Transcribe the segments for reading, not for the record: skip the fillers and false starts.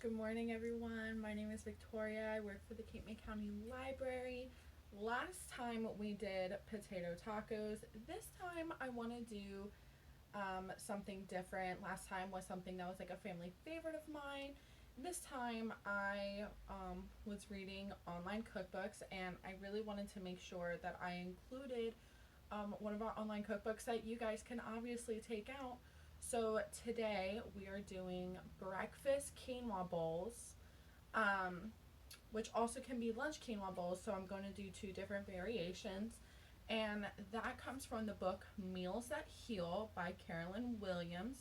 Good morning, everyone. My name is Victoria. I work for the Cape May County Library. Last time we did potato tacos. This time I want to do something different. Last time was something that was like a family favorite of mine. This time I was reading online cookbooks, and I really wanted to make sure that I included one of our online cookbooks that you guys can obviously take out. So today we are doing breakfast quinoa bowls, um, which also can be lunch quinoa bowls. So I'm going to do two different variations. And that comes from the book Meals That Heal by Carolyn Williams.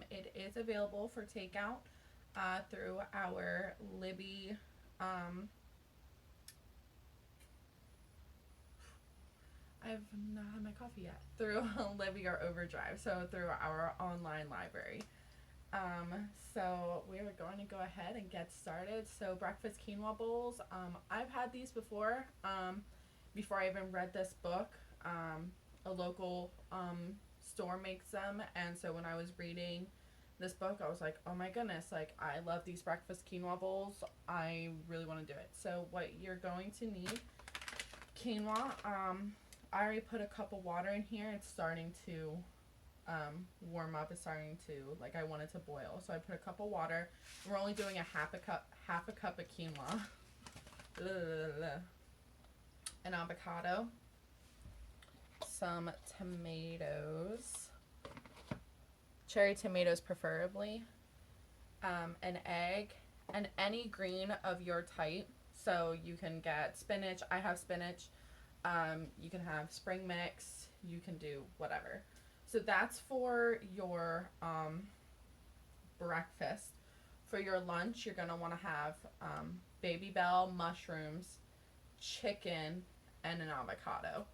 It is available for takeout through our Libby. I've not had my coffee yet. Through Libby or Overdrive, so through our online library. So we are going to go ahead and get started. So breakfast quinoa bowls. I've had these before. Before I even read this book, a local store makes them, and so when I was reading this book, I was like, oh my goodness, like I love these breakfast quinoa bowls. I really want to do it. So what you're going to need: quinoa. I already put a cup of water in here. It's starting to warm up. It's starting to, like, I want it to boil. So I put a cup of water. We're only doing a half a cup of quinoa. An avocado, some tomatoes, cherry tomatoes preferably, an egg, and any green of your type. So you can get spinach. I have spinach. You can have spring mix. You can do whatever. So that's for your breakfast. For your lunch, you're going to want to have baby bell, mushrooms, chicken, and an avocado.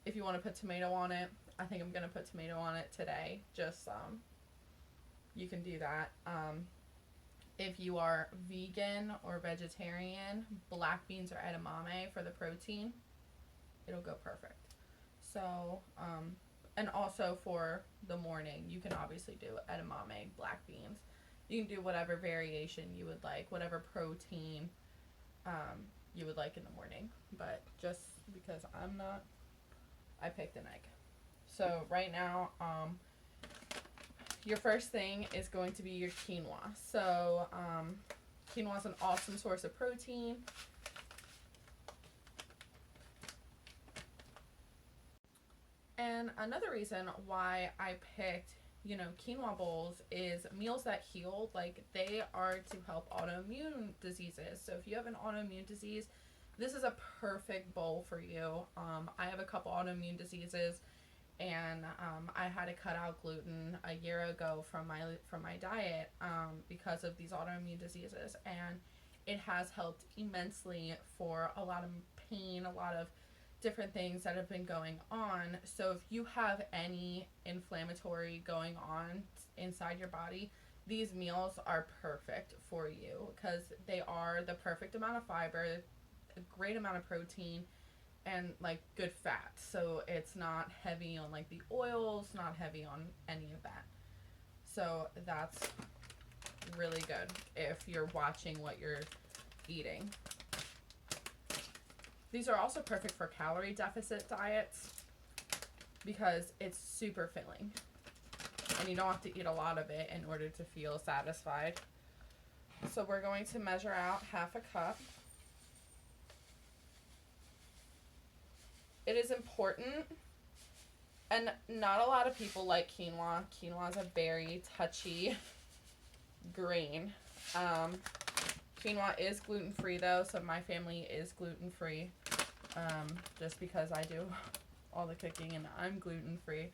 If you want to put tomato on it, I think I'm going to put tomato on it today. Just you can do that. If you are vegan or vegetarian, black beans or edamame for the protein. It'll go perfect. So, and also for the morning, you can obviously do edamame, black beans. You can do whatever variation you would like, whatever protein you would like in the morning. But just because I picked an egg. So right now, your first thing is going to be your quinoa. So quinoa is an awesome source of protein. And another reason why I picked, quinoa bowls is Meals That Heal. Like, they are to help autoimmune diseases. So if you have an autoimmune disease, this is a perfect bowl for you. I have a couple autoimmune diseases, and I had to cut out gluten a year ago from my diet because of these autoimmune diseases, and it has helped immensely for a lot of pain, a lot of different things that have been going on. So if you have any inflammatory going on inside your body, these meals are perfect for you because they are the perfect amount of fiber, a great amount of protein, and like good fat. So it's not heavy on like the oils, not heavy on any of that. So that's really good if you're watching what you're eating. These are also perfect for calorie deficit diets because it's super filling. And you don't have to eat a lot of it in order to feel satisfied. So we're going to measure out half a cup. It is important, and not a lot of people like quinoa. Quinoa is a very touchy grain. Quinoa is gluten-free though, so my family is gluten-free, just because I do all the cooking and I'm gluten-free.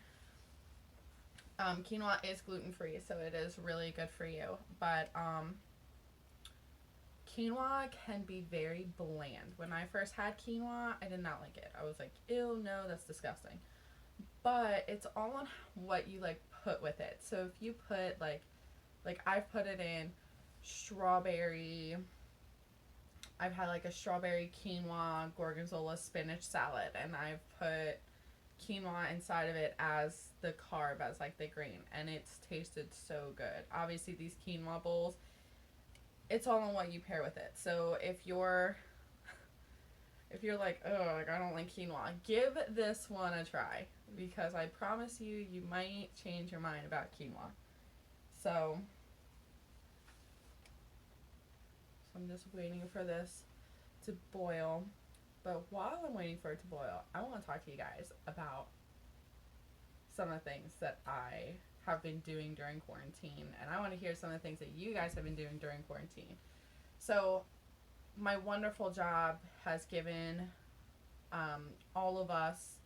Quinoa is gluten-free, so it is really good for you, but quinoa can be very bland. When I first had quinoa, I did not like it. I was like, ew, no, that's disgusting. But it's all on what you like put with it. So if you put like I've put it in strawberry. I've had like a strawberry quinoa gorgonzola spinach salad, and I've put quinoa inside of it as the carb, as like the green, and it's tasted so good. Obviously these quinoa bowls, it's all on what you pair with it. So if you're like, oh, like I don't like quinoa, give this one a try, because I promise you, you might change your mind about quinoa. So I'm just waiting for this to boil. But while I'm waiting for it to boil, I want to talk to you guys about some of the things that I have been doing during quarantine, and I want to hear some of the things that you guys have been doing during quarantine. So my wonderful job has given all of us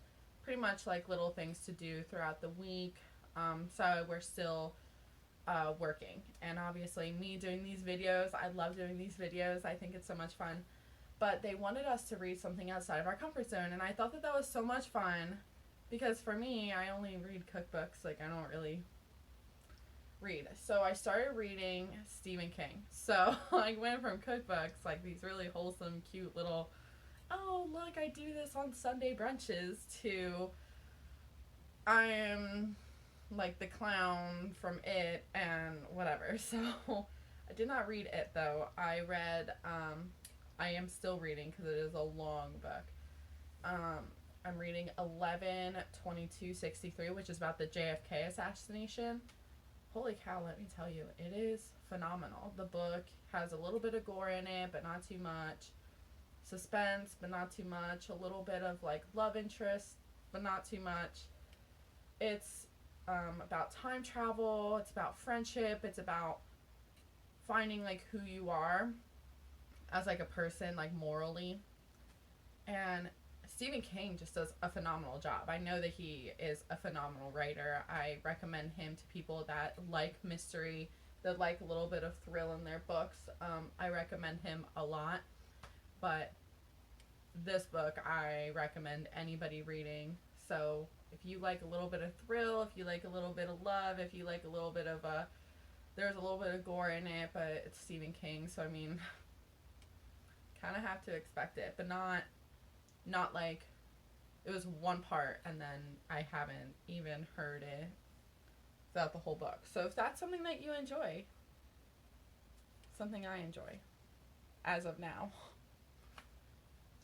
pretty much like little things to do throughout the week. So we're still working, and obviously me doing these videos, I love doing these videos. I think it's so much fun. But they wanted us to read something outside of our comfort zone, and I thought that that was so much fun, because for me, I only read cookbooks. Like, I don't really read. So I started reading Stephen King. So I went from cookbooks, like these really wholesome, cute little, oh, look, I do this on Sunday brunches, to I am like the clown from It and whatever. So I did not read It, though. I read, I am still reading because it is a long book. I'm reading 11/22/63, which is about the JFK assassination. Holy cow, let me tell you, it is phenomenal. The book has a little bit of gore in it, but not too much. Suspense, but not too much. A little bit of like love interest, but not too much. It's about time travel. It's about friendship. It's about finding like who you are as like a person, like morally. And Stephen King just does a phenomenal job. I know that he is a phenomenal writer. I recommend him to people that like mystery, that like a little bit of thrill in their books. I recommend him a lot. But this book, I recommend anybody reading. So if you like a little bit of thrill, if you like a little bit of love, if you like a little bit of there's a little bit of gore in it, but it's Stephen King, so I mean, kind of have to expect it, but not like it was one part and then I haven't even heard it throughout the whole book. So if that's something that you enjoy, something I enjoy as of now.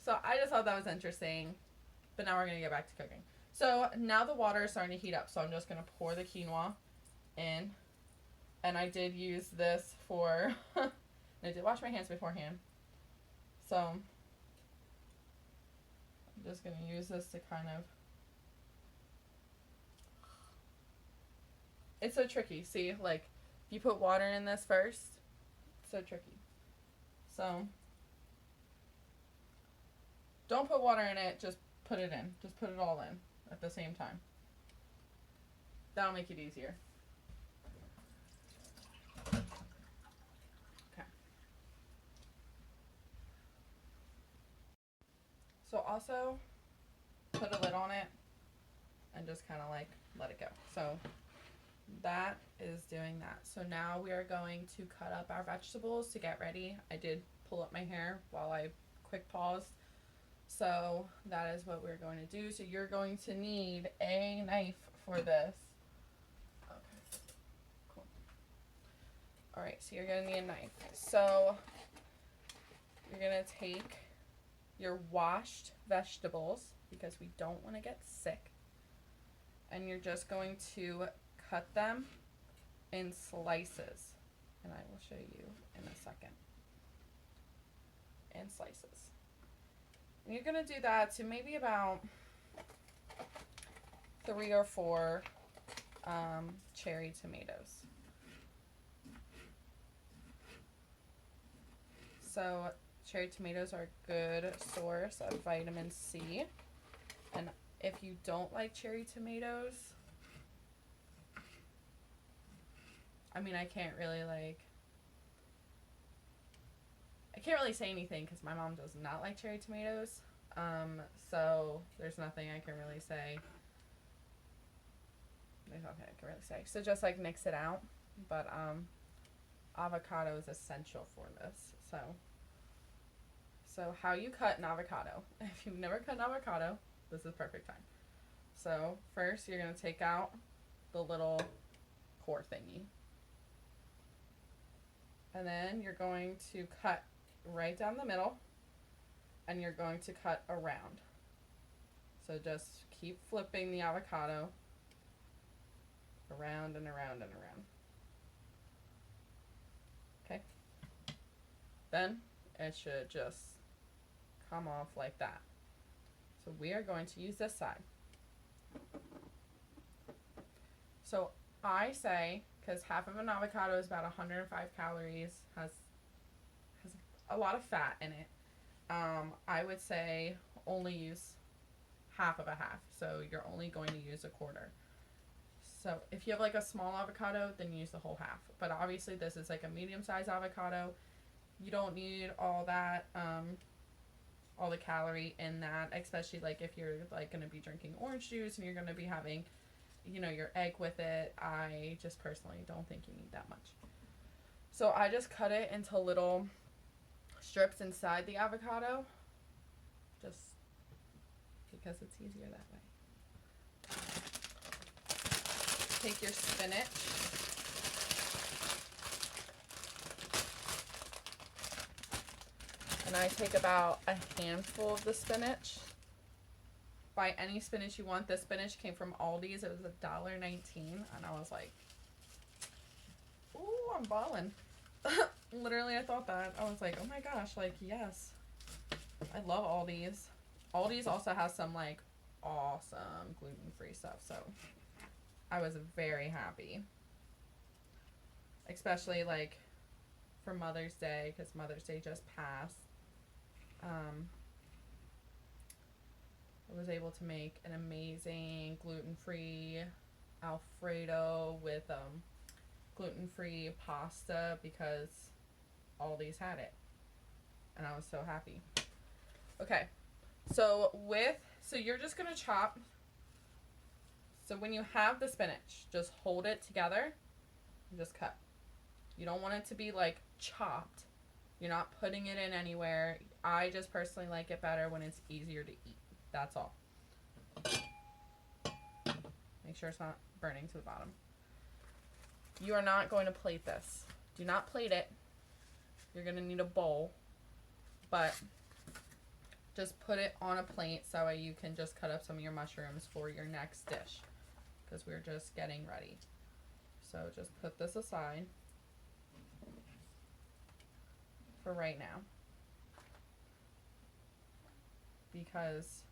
So I just thought that was interesting, but now we're going to get back to cooking. So now the water is starting to heat up, so I'm just going to pour the quinoa in. And I did use this for, I did wash my hands beforehand. So I'm just going to use this to kind of, it's so tricky. See, like, if you put water in this first, it's so tricky. So don't put water in it, just put it in. Just put it all in at the same time. That'll make it easier. Okay. So also put a lid on it and just kind of like let it go. So that is doing that. So now we are going to cut up our vegetables to get ready. I did pull up my hair while I quick paused. So that is what we're going to do. So you're going to need a knife for this. Okay, cool. All right, so you're going to need a knife. So you're going to take your washed vegetables, because we don't want to get sick, and you're just going to cut them in slices. And I will show you in a second. In slices. And you're going to do that to maybe about 3 or 4 cherry tomatoes. So cherry tomatoes are a good source of vitamin C. And if you don't like cherry tomatoes, I mean, I can't really say anything because my mom does not like cherry tomatoes. So there's nothing I can really say. There's nothing I can really say. So just like mix it out. But avocado is essential for this. So how you cut an avocado. If you've never cut an avocado, this is perfect time. So first you're going to take out the little core thingy. And then you're going to cut right down the middle, and you're going to cut around. So just keep flipping the avocado around and around and around. Okay. Then it should just come off like that. So we are going to use this side. So I say, because half of an avocado is about 105 calories, has a lot of fat in it, I would say only use half of a half. So you're only going to use a quarter. So if you have like a small avocado, then use the whole half. But obviously this is like a medium-sized avocado. You don't need all that, all the calorie in that, especially like if you're like going to be drinking orange juice and you're going to be having, you know, your egg with it. I just personally don't think you need that much. So I just cut it into little strips inside the avocado, just because it's easier that way. Take your spinach. And I take about a handful of the spinach. Buy any spinach you want. This spinach came from Aldi's. It was $1.19. And I was like, ooh, I'm balling. Literally, I thought that. I was like, oh my gosh, like, yes. I love Aldi's. Aldi's also has some, like, awesome gluten-free stuff. So, I was very happy. Especially, like, for Mother's Day, because Mother's Day just passed. I was able to make an amazing gluten-free Alfredo with gluten-free pasta because Aldi's had it. And I was so happy. Okay. So you're just going to chop. So when you have the spinach, just hold it together and just cut. You don't want it to be like chopped. You're not putting it in anywhere. I just personally like it better when it's easier to eat. That's all. Make sure it's not burning to the bottom. You are not going to plate this. Do not plate it. You're going to need a bowl. But just put it on a plate so that way you can just cut up some of your mushrooms for your next dish. Because we're just getting ready. So just put this aside for right now. Because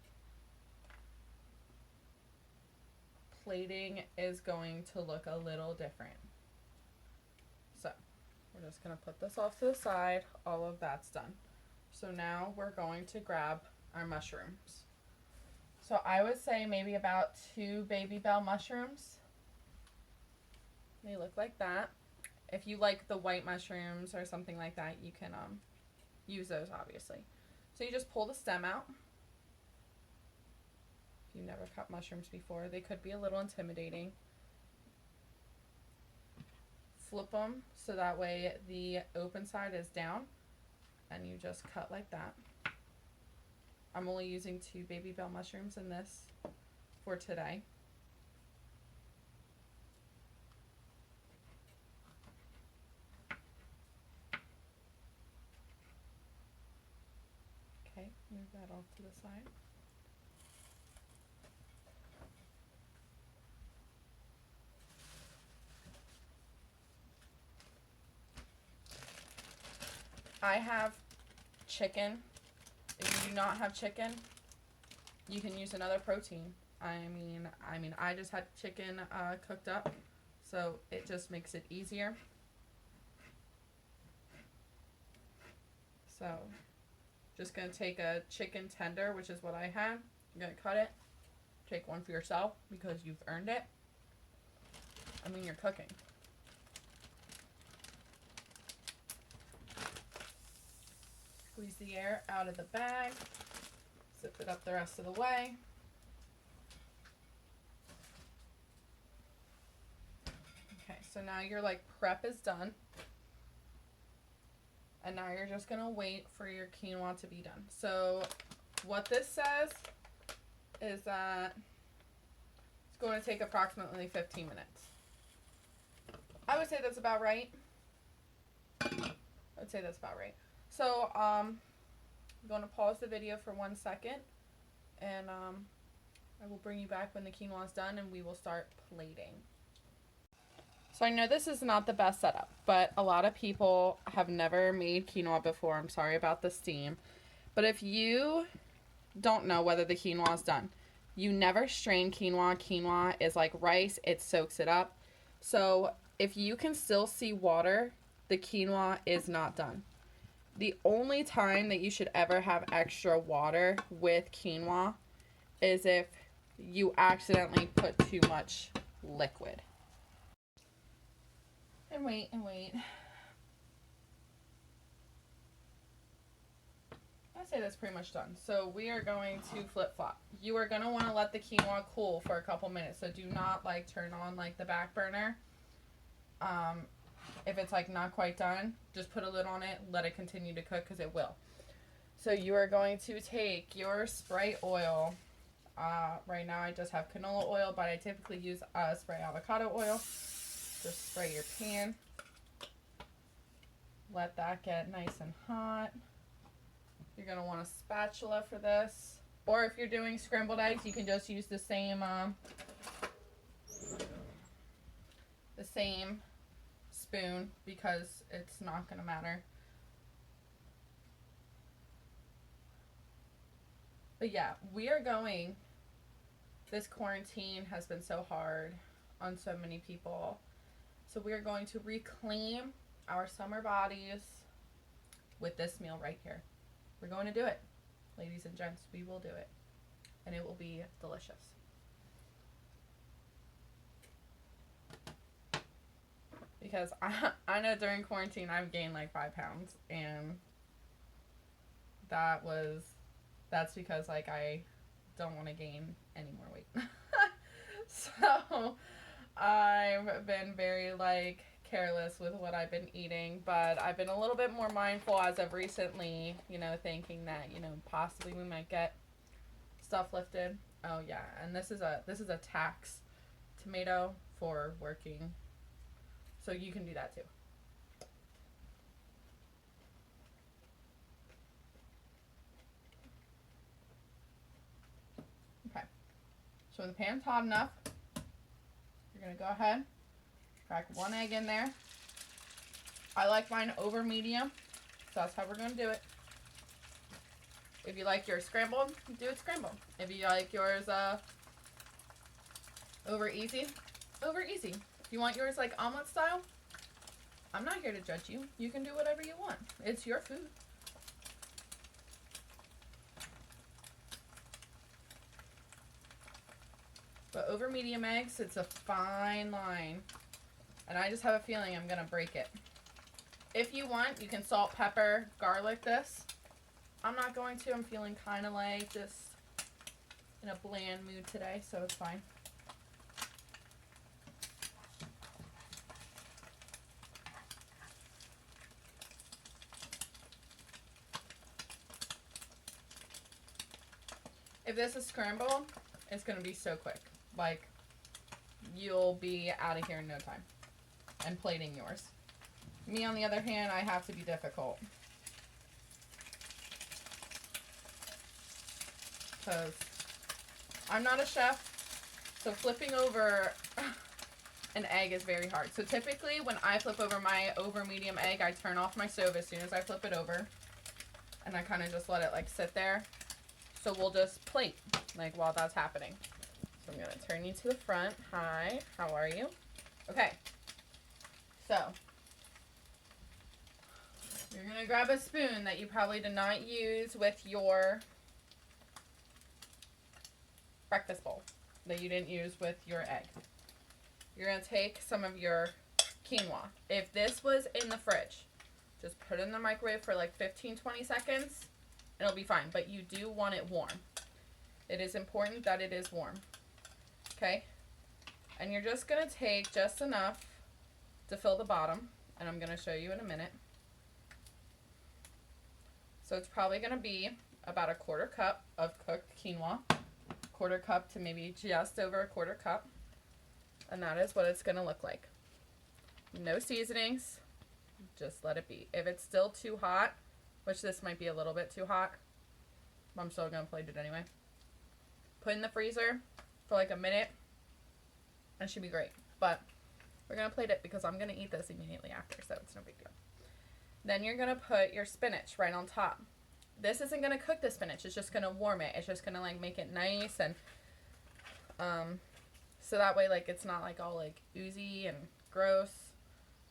plating is going to look a little different. So we're just going to put this off to the side. All of that's done. So now we're going to grab our mushrooms. So I would say maybe about 2 baby bell mushrooms. They look like that. If you like the white mushrooms or something like that, you can use those obviously. So you just pull the stem out. If you've never cut mushrooms before, they could be a little intimidating. Flip them so that way the open side is down, and you just cut like that. I'm only using 2 baby bell mushrooms in this for today. Okay, move that off to the side. I have chicken. If you do not have chicken, you can use another protein. I mean, I just had chicken cooked up, so it just makes it easier. So, just gonna take a chicken tender, which is what I had. I'm gonna cut it. Take one for yourself because you've earned it. I mean, you're cooking. Squeeze the air out of the bag. Zip it up the rest of the way. Okay, so now your prep is done. And now you're just gonna wait for your quinoa to be done. So what this says is that it's going to take approximately 15 minutes. I would say that's about right. I'd say that's about right. So, I'm going to pause the video for 1 second, and I will bring you back when the quinoa is done, and we will start plating. So I know this is not the best setup, but a lot of people have never made quinoa before. I'm sorry about the steam. But if you don't know whether the quinoa is done, you never strain quinoa. Quinoa is like rice. It soaks it up. So if you can still see water, the quinoa is not done. The only time that you should ever have extra water with quinoa is if you accidentally put too much liquid. And wait, and wait. I'd say that's pretty much done. So we are going to flip-flop. You are going to want to let the quinoa cool for a couple minutes. So do not like turn on like the back burner. If it's like not quite done, just put a lid on it, let it continue to cook because it will. So you are going to take your spray oil. Right now I just have canola oil, but I typically use spray avocado oil. Just spray your pan. Let that get nice and hot. You're going to want a spatula for this. Or if you're doing scrambled eggs, you can just use the same spoon because it's not going to matter. But yeah, we are going, this quarantine has been so hard on so many people. So we are going to reclaim our summer bodies with this meal right here. We're going to do it. Ladies and gents, we will do it. And it will be delicious. Because I know during quarantine I've gained like 5 pounds. And that's because like I don't want to gain any more weight. So I've been very like careless with what I've been eating, but I've been a little bit more mindful as of recently, you know, thinking that, you know, possibly we might get stuff lifted. Oh yeah, and this is a tax tomato for working. So you can do that too. Okay. So when the pan's hot enough, you're going to go ahead, crack 1 egg in there. I like mine over medium, so that's how we're going to do it. If you like yours scrambled, do it scrambled. If you like yours over easy, over easy. If you want yours like omelet style, I'm not here to judge you. You can do whatever you want. It's your food. But over medium eggs, it's a fine line. And I just have a feeling I'm going to break it. If you want, you can salt, pepper, garlic this. I'm not going to. I'm feeling kind of like just in a bland mood today, so it's fine. If this is scrambled, it's going to be so quick. Like, you'll be out of here in no time. And plating yours. Me, on the other hand, I have to be difficult. Because I'm not a chef, so flipping over an egg is very hard. So typically, when I flip over my over medium egg, I turn off my stove as soon as I flip it over. And I kind of just let it like sit there. So we'll just plate, like, while that's happening. So I'm going to turn you to the front. Hi, how are you? Okay. So, you're going to grab a spoon that you probably did not use with your breakfast bowl, that you didn't use with your egg. You're going to take some of your quinoa. If this was in the fridge, just put it in the microwave for like 15-20 seconds. It'll be fine, but you do want it warm. It is important that it is warm. Okay? And you're just going to take just enough to fill the bottom, and I'm going to show you in a minute. So it's probably going to be about a 1/4 cup of cooked quinoa. 1/4 cup to maybe just over a 1/4 cup. And that is what it's going to look like. No seasonings, just let it be. If it's still too hot, which this might be a little bit too hot, I'm still going to plate it anyway. Put in the freezer for like a minute. That should be great. But we're going to plate it because I'm going to eat this immediately after, so it's no big deal. Then you're going to put your spinach right on top. This isn't going to cook the spinach. It's just going to warm it. It's just going to like make it nice, and so that way like it's not like all like oozy and gross,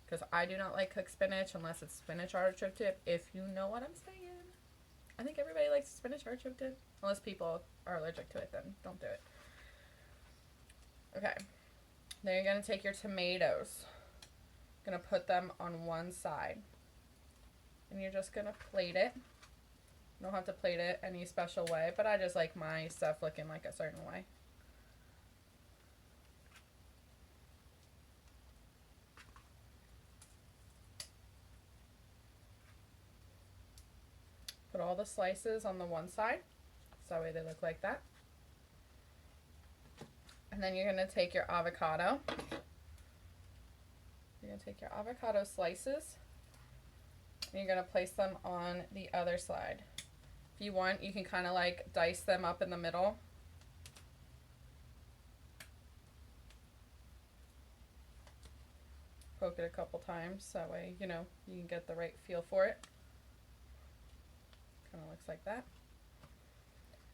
because I do not like cooked spinach unless it's spinach artichoke dip, if you know what I'm saying. I think everybody likes spinach artichoke dip. Unless people are allergic to it, then don't do it. Okay. Then you're going to take your tomatoes. Going to put them on one side. And you're just going to plate it. You don't have to plate it any special way, but I just like my stuff looking like a certain way. Put all the slices on the one side, so that way they look like that. And then you're going to take your avocado. You're going to take your avocado slices, and you're going to place them on the other side. If you want, you can kind of like dice them up in the middle. Poke it a couple times, so that way, you know, you can get the right feel for it. Kind of looks like that.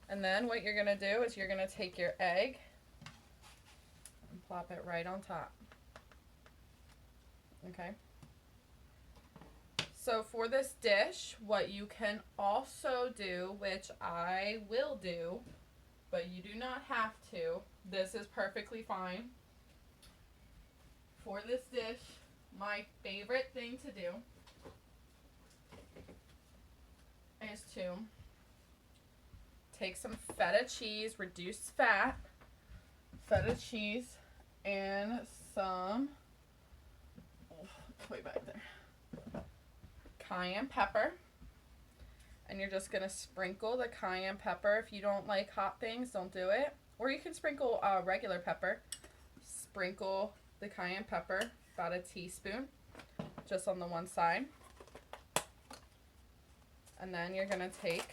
And then what you're going to do is you're going to take your egg and plop it right on top. Okay. So for this dish, what you can also do, which I will do, but you do not have to, this is perfectly fine. For this dish, my favorite thing to do is to take some feta cheese, reduced fat, feta cheese, and some, it's way back there, cayenne pepper. And you're just going to sprinkle the cayenne pepper. If you don't like hot things, don't do it. Or you can sprinkle regular pepper. Sprinkle the cayenne pepper, about a teaspoon, just on the one side. And then you're going to take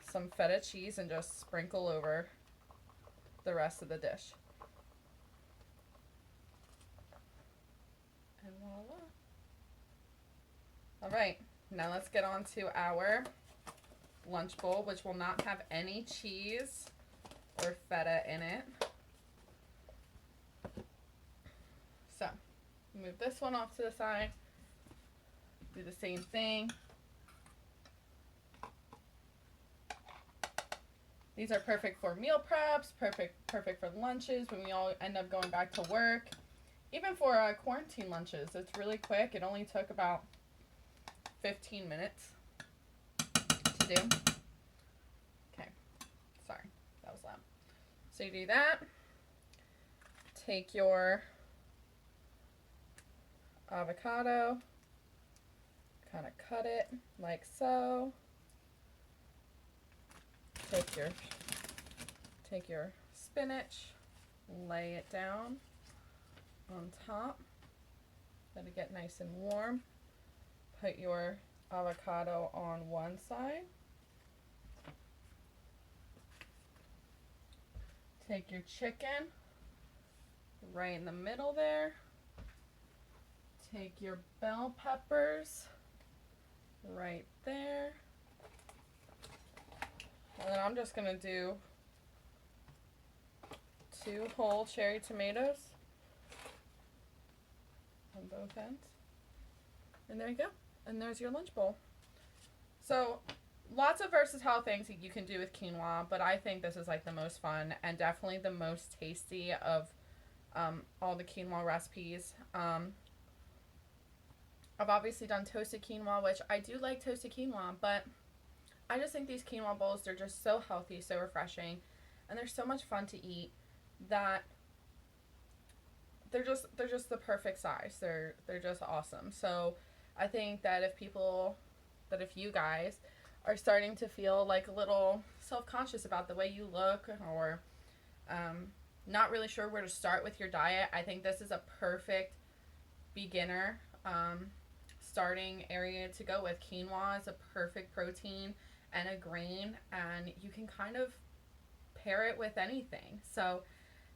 some feta cheese and just sprinkle over the rest of the dish. And voila. Alright, now let's get on to our lunch bowl, which will not have any cheese or feta in it. So, move this one off to the side. Do the same thing. These are perfect for meal preps, perfect for lunches when we all end up going back to work. Even for quarantine lunches, it's really quick. It only took about 15 minutes to do. Okay, sorry, that was loud. So you do that. Take your avocado, kind of cut it like so. Take your spinach, lay it down on top. Let it get nice and warm. Put your avocado on one side. Take your chicken right in the middle there. Take your bell peppers right there. And then I'm just going to do 2 whole cherry tomatoes on both ends. And there you go. And there's your lunch bowl. So lots of versatile things that you can do with quinoa, but I think this is like the most fun and definitely the most tasty of all the quinoa recipes. I've obviously done toasted quinoa, which I do like toasted quinoa, but I just think these quinoa bowls, they're just so healthy, so refreshing, and they're so much fun to eat that they're just the perfect size. They're just awesome. So I think that if you guys are starting to feel like a little self-conscious about the way you look, or not really sure where to start with your diet, I think this is a perfect beginner starting area to go with. Quinoa is a perfect protein and a grain, and you can kind of pair it with anything. So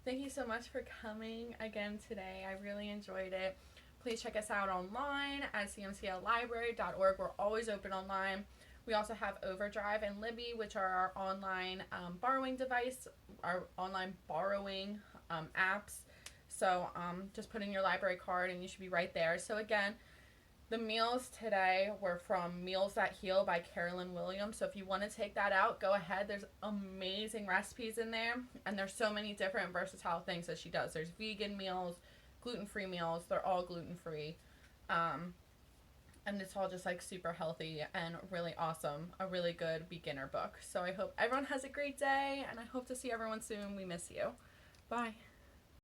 thank you so much for coming again today. I really enjoyed it. Please check us out online at cmcllibrary.org. We're always open online. We also have Overdrive and Libby, which are our online borrowing device, our online borrowing apps. So just put in your library card and you should be right there. So again, the meals today were from Meals That Heal by Carolyn Williams. So if you want to take that out, go ahead. There's amazing recipes in there. And there's so many different versatile things that she does. There's vegan meals, gluten-free meals. They're all gluten-free. And it's all just like super healthy and really awesome. A really good beginner book. So I hope everyone has a great day, and I hope to see everyone soon. We miss you. Bye.